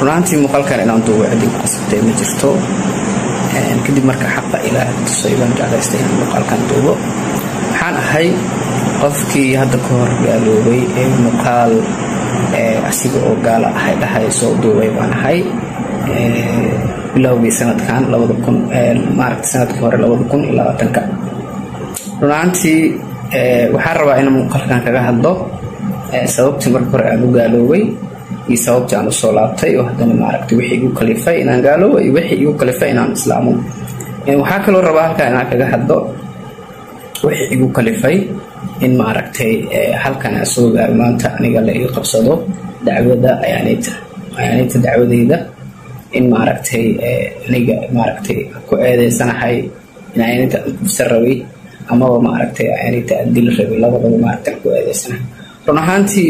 runtii muuqaalkan inaan duubo cidii ku qasabtay ma jirto kadib marka xaqa ilaahay tusay baan jeclaystay inaan muuqaalkan duubo waxaan ahay qofkii hadda ka hor gaaloobay muuqaal asiga oo gaala ahay dhahay soo duubay baan ahay bilowgii sanadkan 2000 maaragtay sanadkii hore 2020 runtii waxaan rabaa inaan muuqaalkan kaga hadlo sababtii markii hore aan u gaaloobay iyo sababtii aan soo laabtay oo hadana maaragtay wixii igu kalifay inaan gaaloobay iyo wixii igu kalifay inaan islaamo waxaa kaloo rabaa halkaan inaan kaga hadlo wixii igu kalifay in maaragtay halkan aan soo gaaro maanta aniga la ii qabsado dacwada ayaanayta dacwadeyda in maaragtay aniga maaragtay ku eedeysanahay in ayaanayta sarraway ama maaragtay ayaanayta dil rabay labadaba maaragtay ku eedeysanahay run ahaantii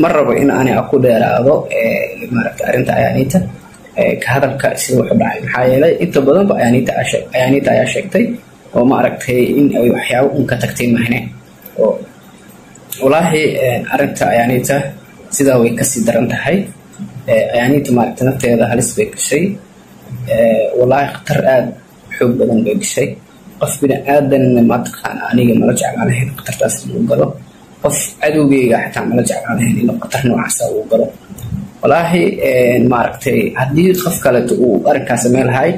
ma rabo in aan ku dheeraado maaragtay arinta ayaanayta ka hadalka sida wax u dhacay maxaa yeelay inta badan ba ayaanayta ayaa sheegtay oo maaragtay in ay waxyaabo un ka tagtay mahne oo walaahi arinta ayaanayta sida way ka sii daran tahay ayaanayta maaragtay nafteeda halis bay gashay walaahi khatar aad xoog badan bay gashay qof bini aadan ma taqaan aniga ma la jeclaanahay khatartaas inuu galo qof cadowgeyga xataa ma la jeclaanahay inuu khatar noocaas uu galo walaahi maaragtay haddii qof kale uu arrinkaas sameyn lahay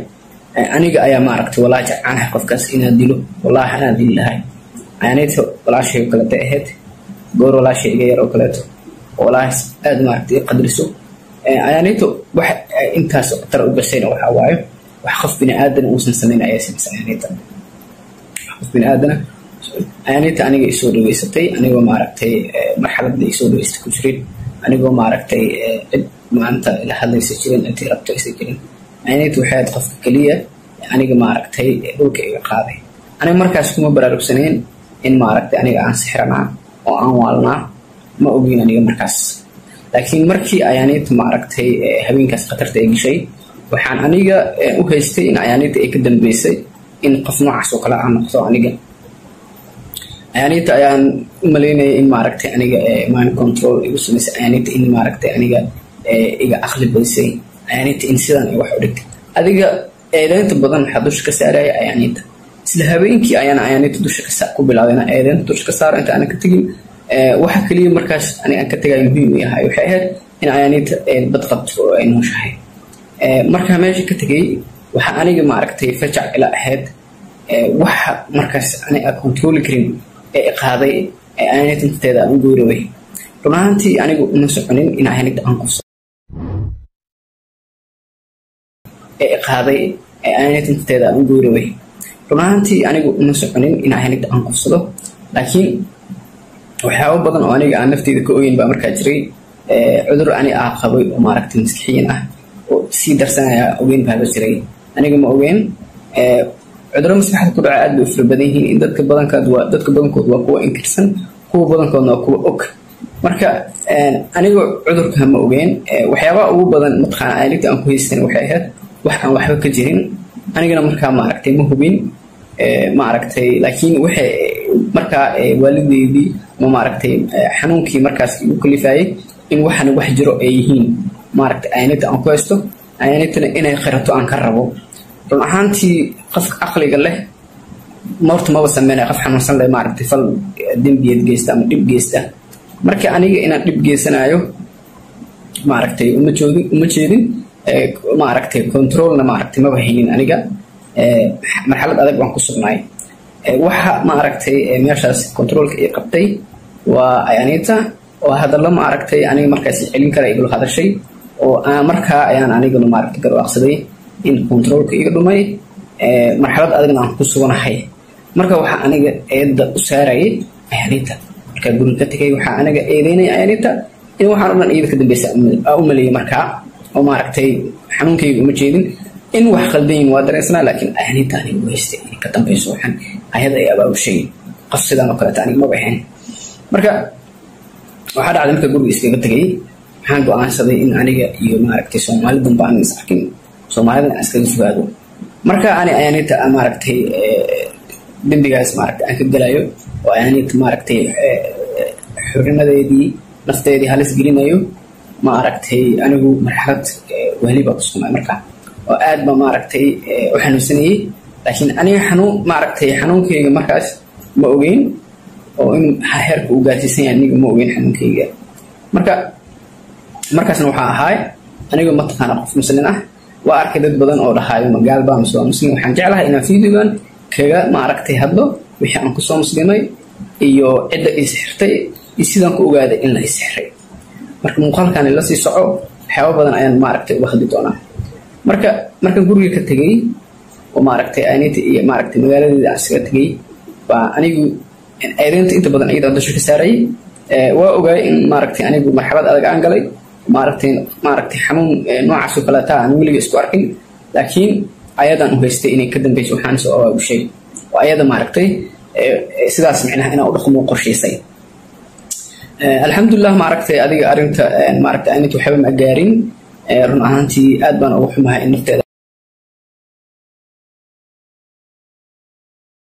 aniga ayaa maaragtay walaahi jeclaanahay qofkaas inaan dilo walaahi anaa dili lahay ayaanayta walaashay kale ahayd goor walaashay iga yar oo kaleeto walaahi aad maaragtay qadriso ayaanayta wax intaas khatar u gashayna waxaa waayo wax qof bini aadan uusan sameyn ayaa samaysa ayaanayta qof bini aadan ayaanayta aniga isoo dhaweysatay anigoo maaragtay marxaladda isoo dhaweystay ku jirin anigoo maaragtay cid maanta ila hadlaysa jirin intii rabto isa jirin ayaanayta waxay ahayd qofka keliya aniga maaragtay dhulka iga qaaday aniga markaas kuma baraarugsanayn in maaragtay aniga aan sixranaa oo aan waalnaa ma ogeyn aniga markaas laakiin markii ayaanayta maaragtay habeenkaas khatarta ay gashay waxaan aniga u haystay in ayaanayta ay ka dambeysay in qof noocaas oo kale aan noqdo aniga ayaanayta ayaan u malaynayay in maaragtay aniga mind control igu samaysay ayaanayta in maaragtay aniga iga aqli baysay ayaanayta in sidaan ay wax u dhigtay adiga eedeynta badan waxaa dusha ka saaraya ayaanayta isla habeenkii ayaanayta dusha ku bilaabay eedeynta dusha ka saaro inta aanan ka tegin waxa kaliya markaas aan ka tagay muhiim yahay waxay ahayd in ayaanayta bad qabto oo ay nooshahay marka meesha ka tagay waxa aniga maaragtay fajac ila ahayd waxa markaas aniga control karin qaaday ayaanayta inteeda aan gooroway runtii anigu uma soconin in ayaanayta aan qofso qaaday ayaanayta inteeda aan gooroway runtii anigu uma soconin in ayaanayta aan qofsado laakiin waxyaabo badan oo aniga aan nafteyda ka ogeyn baa markaa jiray cudur ani qabay oo maaragtay maskixiin ah oo sii darsanaya ogeyn baa jiray aniga ma ogeyn cudurro maskaxda ku dhaca aad bay u fara badan yihiin in dadka badankood waa kuwa inkirsan kuwa badankoodna waa kuwa og marka aniga cudurka ma ogeyn waxyaabaha ugu badan mataqaana ayaanayta aan ku haystan waxay ahayd wax aan waxba ka jirin anigana markaa maaragtay ma hubin maaragtay laakiin waxay markaa waalideydii ma maaragtay xanuunkii markaas igu kalifayay in waxana wax jiro ay yihiin maaragtay ayaanayta aan ku haysto ayaanaytana inay qirato aan ka rabo run ahaantii qofka aqliga leh marta maba sameynaya qof xanuunsan leh maaragtay fal dembiyeed geysta ama dhib geysta marka aniga inaan dhib geysanayo maaragtay uma jeedin maaragtay controlna maaragtay maba haynin aniga marxalad adag baan ku sugnaay waxa maaragtay meeshaas controlka ay qabtay waa ayaanayta oo hadallo maaragtay aniga markaas celin kara igula hadashay oo markaa ayaan aniguna maaragtay garwaaqsaday in controlka iga dhumay marxalad adagna aan ku suganahay marka waxa aniga eedda u saarayay ayaanayta marka guriga ka tagay waxa aniga eedeynay ayaanayta in waxaan u dhan iyada ka dambaysa u maleeyay markaa oo maaragtay xanuunkayga uma jeedin in wax khaldayn waa dareensana laakiin ayaanayta aniga u haystay ka dambayso waxaan ayada ay abaabushay qof sidaan oo kaleeta aniga ma baxeen marka waxaa dhacday marka guriga iskaga tagay waxaan go'aansaday in aniga iyo maaragtay Soomaalidan baan is arkin Soomaalida iskaga fogaado marka ayaanayta maaragtay dembigaas maaragtay aan ka galayo oo ayaanayta maaragtay xurnimadeedii nafteedii halis gelinayo maaragtay anigu marxalad wehli baa kuskumay marka oo aad ba maaragtay u xanuunsanayay laakiin aniga maaragtay xanuunkayga markaas ma ogeyn oo in heerka uu gaarsiisan yahay aniga ma ogeyn xanuunkayga markaasna waxaa ahaay aniga mataqaana qof muslim ah waa arkay dad badan oo dhahaayo magaal baa mise waa muslim waxaan jeclahay inaan videogan kaga maaragtay hadlo wixii aan kusoo muslimay iyo cidda i sixirtay iyo sidaan ku ogaaday in la i sixiray marka muuqaalkan la sii soco waxyaabo badan ayaan maaragtay uga hadli doonaa marka guriga ka tegay oo maaragtay aanita iyo maaragtay magaaladeeda aan iskaga tegay baa anigu eedeynta inta badan iyada dusha ka saarayay waa ogaay in maaragtay anigu marxalad adag aan galay maaragtay xanuun noocaas oo kaleeta aan weliga isku arkin laakiin ayadan u haystay inay ka dambeyso waxaan soo abaabushay oo ayada maaragtay sidaas micnaha inaan u dhaqmo qorshaysay alxamdulilah maaragtay adiga arrinta maaragtay aanita waxba ma gaarin run ahaantii aad baan ugu xumahay in nafteeda